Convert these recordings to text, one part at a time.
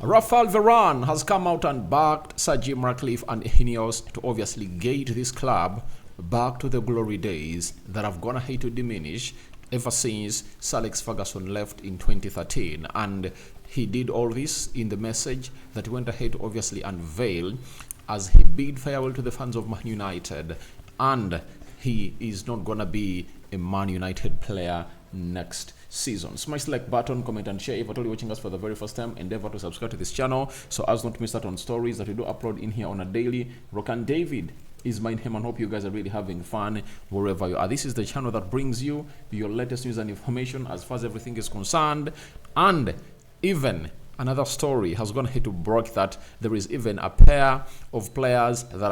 Raphael Varane has come out and backed Sir Jim Ratcliffe and INEOS to obviously gate this club back to the glory days that have gone ahead to diminish ever since Sir Alex Ferguson left in 2013. And he did all this in the message that he went ahead to obviously unveil as he bid farewell to the fans of Man United. And he is not going to be a Man United player next season. Smash the like button, comment and share. If you're watching us for the very first time, endeavor to subscribe to this channel so as not to miss out on stories that we do upload in here on a daily. Rock and David is my name, and hope you guys are really having fun wherever you are. This is the channel that brings you your latest news and information as far as everything is concerned. And even another story has gone ahead to break that there is even a pair of players that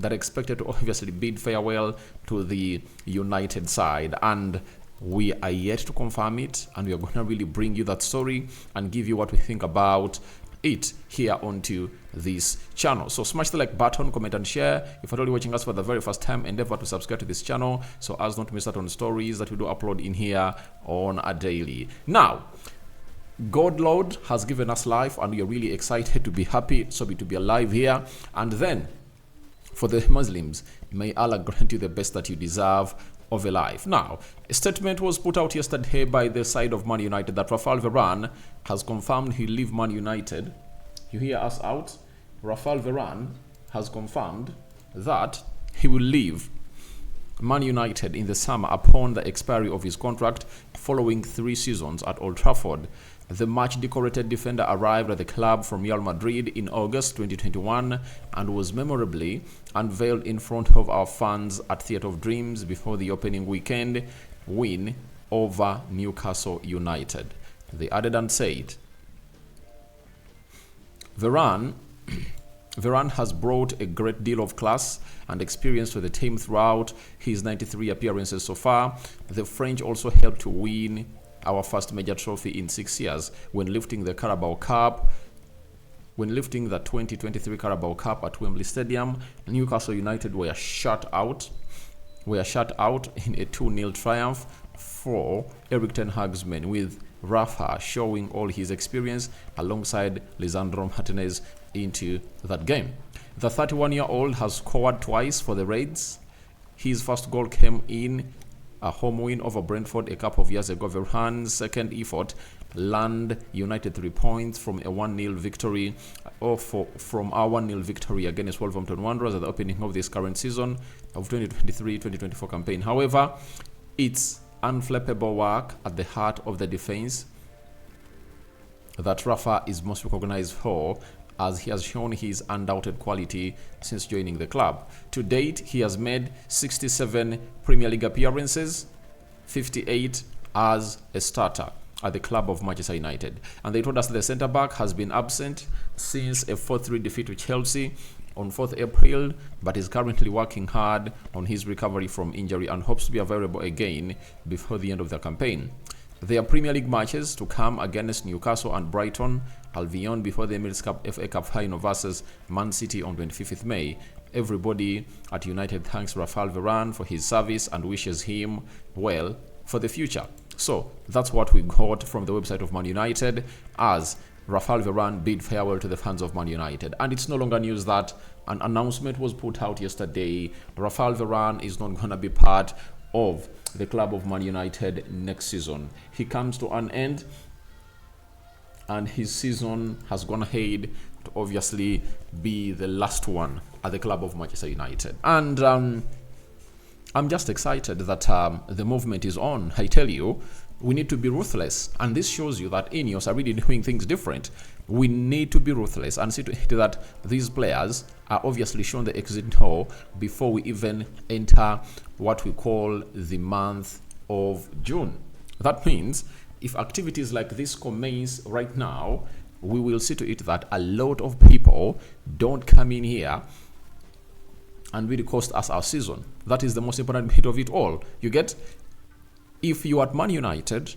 are expected to obviously bid farewell to the United side, and we are yet to confirm it, and we are going to really bring you that story and give you what we think about it here onto this channel. So smash the like button, comment and share. If you're only watching us for the very first time, endeavor to subscribe to this channel so as not to miss out on stories that we do upload in here on a daily. Now, God Lord has given us life, and we are really excited to be happy to be alive here. And then for the Muslims, may Allah grant you the best that you deserve of a life. Now, a statement was put out yesterday by the side of Man United that Raphael Varane has confirmed he'll leave Man United. You hear us out? Raphael Varane has confirmed that he will leave Man United in the summer upon the expiry of his contract following 3 seasons at Old Trafford. The much-decorated defender arrived at the club from Real Madrid in August 2021 and was memorably unveiled in front of our fans at Theatre of Dreams before the opening weekend win over Newcastle United. They added and said, Varane has brought a great deal of class and experience to the team throughout his 93 appearances so far. The French also helped to win our first major trophy in 6 years when lifting the Carabao Cup. When lifting the 2023 Carabao Cup at Wembley Stadium, Newcastle United were shut out in a 2-0 triumph for Eric Ten Hag's men, with Raphael showing all his experience alongside Lisandro Martinez into that game. The 31-year-old has scored twice for the Reds. His first goal came in a home win over Brentford a couple of years ago. Varane's second effort land United 3 points from a 1-0 victory from our 1-0 victory against Wolverhampton Wanderers at the opening of this current season of 2023-2024 campaign. However, it's unflappable work at the heart of the defense that Rafa is most recognized for, as he has shown his undoubted quality since joining the club. To date, he has made 67 Premier League appearances, 58 as a starter at the club of Manchester United. And they told us the centre-back has been absent since a 4-3 defeat to Chelsea on 4th April, but is currently working hard on his recovery from injury and hopes to be available again before the end of the campaign. Their Premier League matches to come against Newcastle and Brighton Albion before the Emirates Cup FA Cup final versus Man City on 25th May. Everybody at United thanks Raphael Varane for his service and wishes him well for the future. So that's what we got from the website of Man United as Raphael Varane bid farewell to the fans of Man United. And it's no longer news that an announcement was put out yesterday. Raphael Varane is not going to be part of the club of Man United next season. He comes to an end, and his season has gone ahead to obviously be the last one at the club of Manchester United. And I'm just excited that the movement is on. I tell you, we need to be ruthless, and this shows you that INEOS are really doing things different. We need to be ruthless and see to it that these players are obviously shown the exit door before we even enter what we call the month of June. That means if activities like this commence right now, we will see to it that a lot of people don't come in here and really cost us our season. That is the most important bit of it all. You get? If you are at Man United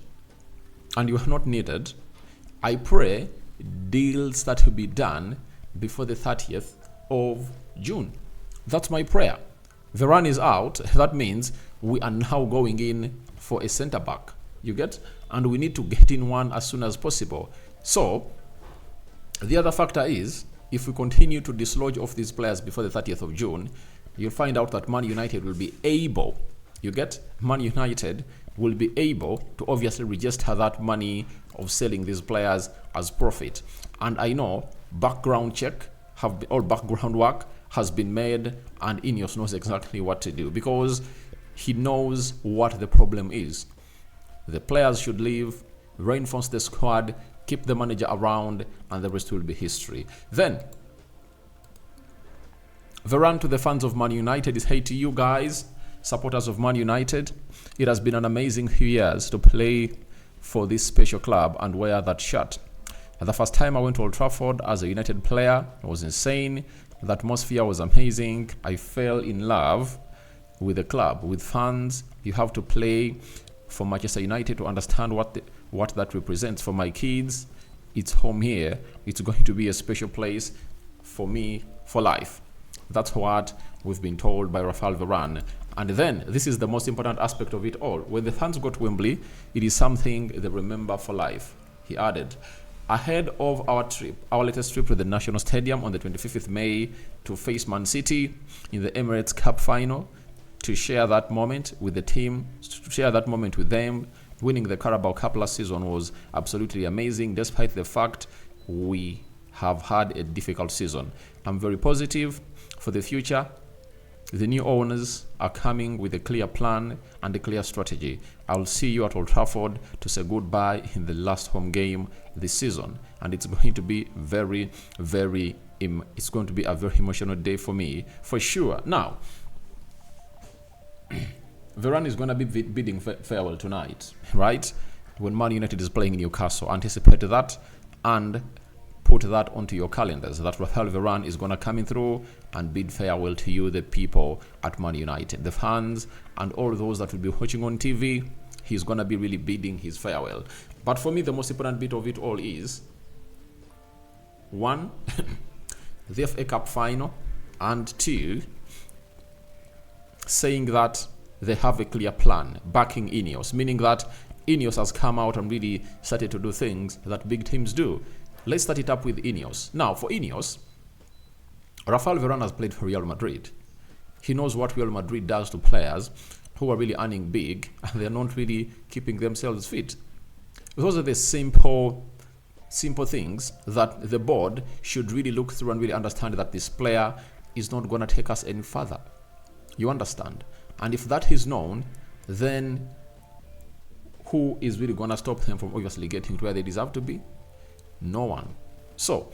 and you are not needed, I pray deals that will be done before the 30th of June. That's my prayer. Varane is out. That means we are now going in for a centre back. You get? And we need to get in one as soon as possible. So The other factor is, if we continue to dislodge off these players before the 30th of June, you'll find out that Man United will be able, Man United will be able to obviously register that money of selling these players as profit. And I know background work has been made, and INEOS knows exactly what to do, because he knows what the problem is. The players should leave, reinforce the squad, keep the manager around, and the rest will be history. Then, Varane to the fans of Man United is hey to you guys, supporters of Man United. It has been an amazing few years to play for this special club and wear that shirt. The first time I went to Old Trafford as a United player, it was insane. The atmosphere was amazing. I fell in love with the club, with fans. You have to play for Manchester United to understand what that represents. For my kids, it's home here. It's going to be a special place for me for life. That's what we've been told by Raphael Varane. And then, this is the most important aspect of it all. When the fans go to Wembley, it is something they remember for life. He added, ahead of our latest trip to the National Stadium on the 25th of May to face Man City in the Emirates Cup final, to share that moment with the team, to share that moment with them. Winning the Carabao Cup last season was absolutely amazing, despite the fact we have had a difficult season. I'm very positive for the future. The new owners are coming with a clear plan and a clear strategy. I'll see you at Old Trafford to say goodbye in the last home game this season, and it's going to be it's going to be a very emotional day for me, for sure. Now, Varane is going to be bidding farewell tonight, right? When Man United is playing Newcastle. Anticipate that and put that onto your calendars, that Raphael Varane is going to come in through and bid farewell to you, the people at Man United, the fans, and all those that will be watching on TV. He's going to be really bidding his farewell. But for me, the most important bit of it all is, one, the FA Cup final, and two, saying that they have a clear plan, backing INEOS, meaning that INEOS has come out and really started to do things that big teams do. Let's start it up with INEOS. Now, for INEOS, Raphael Varane has played for Real Madrid. He knows what Real Madrid does to players who are really earning big and they're not really keeping themselves fit. Those are the simple things that the board should really look through and really understand, that this player is not going to take us any further. You understand? And if that is known, then who is really going to stop them from obviously getting to where they deserve to be? No one. So,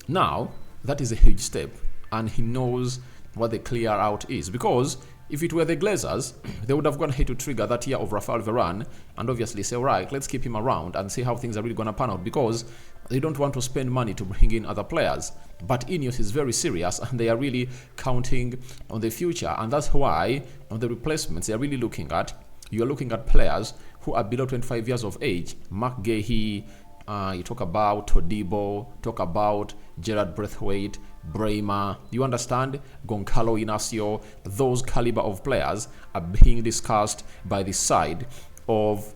now, that is a huge step, and he knows what the clear out is, because if it were the Glazers, they would have gone ahead to trigger that year of Raphael Varane and obviously say, all right, let's keep him around and see how things are really going to pan out, because they don't want to spend money to bring in other players. But INEOS is very serious, and they are really counting on the future, and that's why on the replacements they are really looking at, you're looking at players who are below 25 years of age. Mark Gahey, you talk about Todibo, talk about Gerard Braithwaite, Bremer, you understand? Goncalo Inacio. Those caliber of players are being discussed by the side of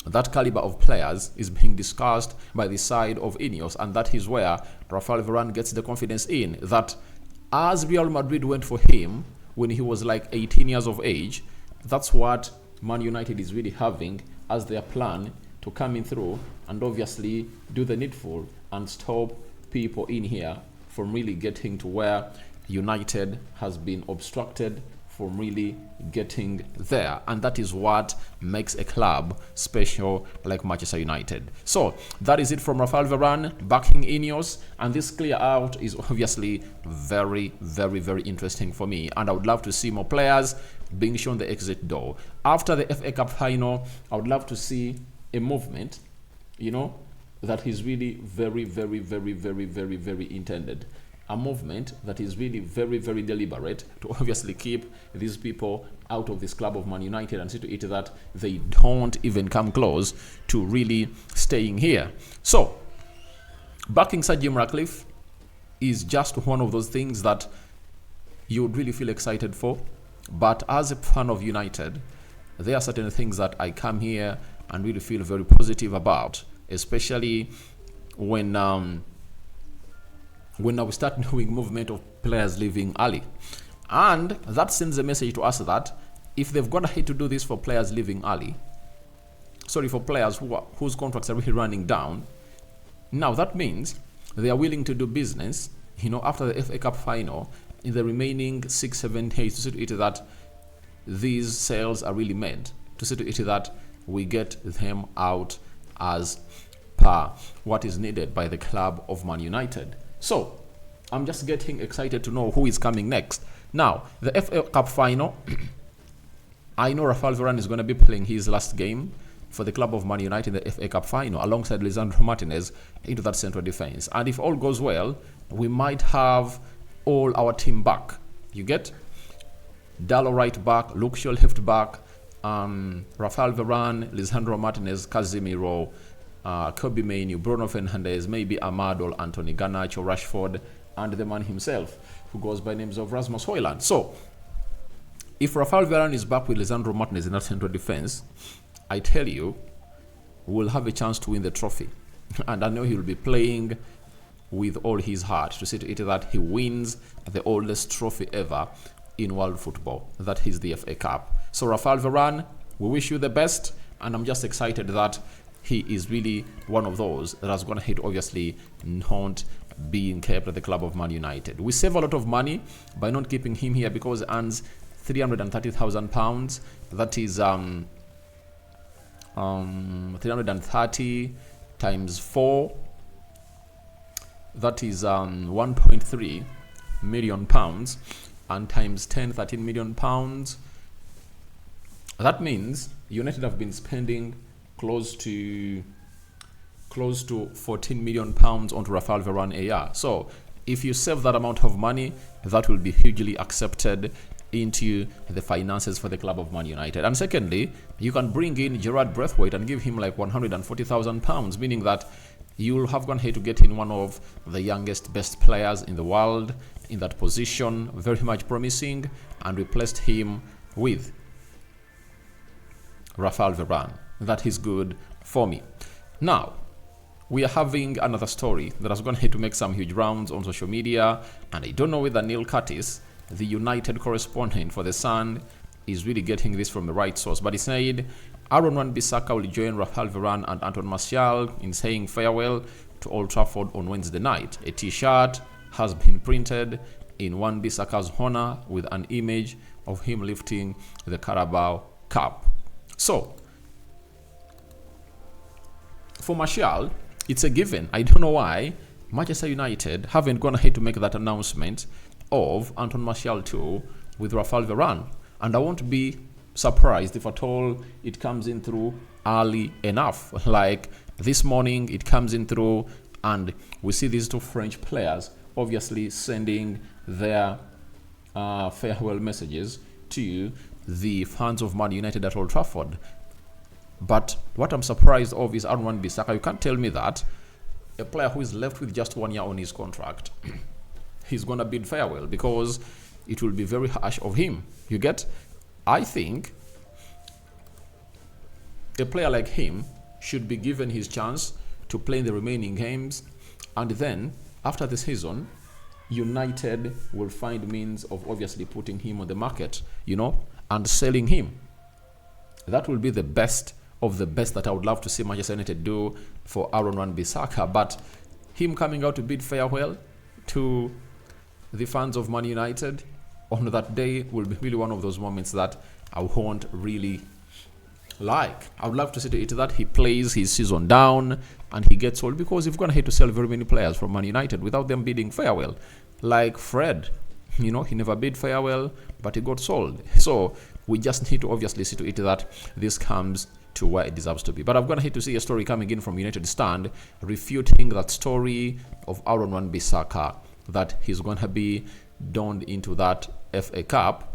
that caliber of players is being discussed by the side of INEOS, and that is where Raphael Varane gets the confidence in that, as Real Madrid went for him when he was like 18 years of age, that's what Man United is really having as their plan to come in through and obviously do the needful and stop people in here from really getting to where United has been obstructed from really getting there. And that is what makes a club special like Manchester United. So that is it from Raphael Varane backing INEOS, and this clear out is obviously very interesting for me, and I would love to see more players being shown the exit door. After the FA Cup final, I would love to see a movement, that is really very intended. A movement that is really very deliberate to obviously keep these people out of this club of Man United and see to it that they don't even come close to really staying here. So, backing Sir Jim Ratcliffe is just one of those things that you would really feel excited for. But as a fan of United, there are certain things that I come here and really feel very positive about, especially when we start knowing movement of players leaving early. And that sends a message to us that if they've gone ahead to do this for players leaving early, for players whose contracts are really running down, now that means they are willing to do business, after the FA Cup final in the remaining 6-7 days to see to it that these sales are really made, to see to it that we get them out as per what is needed by the club of Man United. So I'm just getting excited to know who is coming next. Now, the FA Cup final, I know Raphael Varane is going to be playing his last game for the club of Man United in the FA Cup final alongside Lisandro Martinez into that central defense. And if all goes well, we might have all our team back. You get Dallo right back, Luke Shaw left back, Raphael Varane, Lisandro Martinez, Casemiro, Kobe Mainoo, Bruno Fernandes, maybe Amado, Anthony Garnacho, Rashford, and the man himself, who goes by names of Rasmus Højlund. So, if Raphael Varane is back with Lisandro Martinez in that central defense, I tell you, we'll have a chance to win the trophy. And I know he'll be playing with all his heart to see to it that he wins the oldest trophy ever in world football. That is the FA Cup. So Raphael Varane, we wish you the best, and I'm just excited that he is really one of those that has gone ahead, obviously, not being kept at the club of Man United. We save a lot of money by not keeping him here because he earns £330,000. That is 330 times 4. That is 1.3 million pounds, and times 10, 13 million pounds. That means United have been spending close to 14 million pounds onto Raphael Varane a year. So if you save that amount of money, that will be hugely accepted into the finances for the club of Man United. And secondly, you can bring in Gerard Braithwaite and give him like 140,000 pounds, meaning that you'll have gone ahead to get in one of the youngest, best players in the world in that position, very much promising, and replaced him with Raphael Varane. That is good for me. Now, we are having another story that has gone ahead to make some huge rounds on social media, and I don't know whether Neil Curtis, the United correspondent for The Sun, is really getting this from the right source, but he said Aaron Wan-Bissaka will join Raphael Varane and Anton Martial in saying farewell to Old Trafford on Wednesday night. A t-shirt has been printed in Wan-Bissaka's honor with an image of him lifting the Carabao Cup. So, for Martial, it's a given. I don't know why Manchester United haven't gone ahead to make that announcement of Anton Martial too with Raphael Varane. And I won't be surprised if at all it comes in through early enough. Like this morning, it comes in through, and we see these two French players obviously sending their farewell messages to the fans of Man United at Old Trafford. But what I'm surprised of is Aaron Wan-Bissaka. You can't tell me that a player who is left with just 1 year on his contract, he's going to bid farewell, because it will be very harsh of him. You get? I think a player like him should be given his chance to play in the remaining games, and then after the season, United will find means of obviously putting him on the market, and selling him. That will be the best of the best that I would love to see Manchester United do for Aaron Wan-Bissaka. But him coming out to bid farewell to the fans of Man United on that day will be really one of those moments that I won't really like. I would love to see to it that he plays his season down and he gets sold, because you've gone ahead to sell very many players from Man United without them bidding farewell. Like Fred, he never bid farewell, but he got sold. So we just need to obviously see to it that this comes to where it deserves to be. But I've gone ahead to see a story coming in from United Stand refuting that story of Aaron Wan-Bissaka, that he's going to be donned into that FA Cup,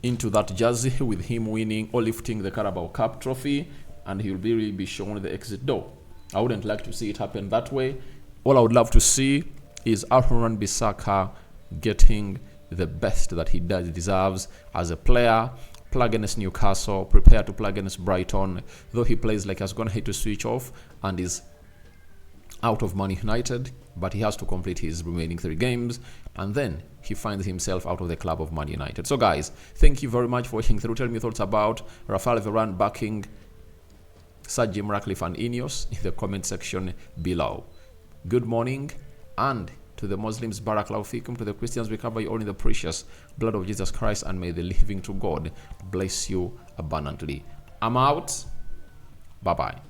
into that jersey with him winning or lifting the Carabao Cup trophy, and he'll really be shown the exit door. I wouldn't like to see it happen that way. All I would love to see is Aaron Wan-Bissaka getting the best that he deserves as a player play against Newcastle, prepare to play against Brighton, though he plays like he's going to hit to switch off and is out of Man United, but he has to complete his remaining 3 games, and then he finds himself out of the club of Man United. So guys, thank you very much for watching through. Tell me your thoughts about Raphael Varane backing Sir Jim Ratcliffe and INEOS in the comment section below. Good morning, and to the Muslims, Barakallahu Fikum. To the Christians, we cover you all in the precious blood of Jesus Christ, and may the living to God bless you abundantly. I'm out. Bye-bye.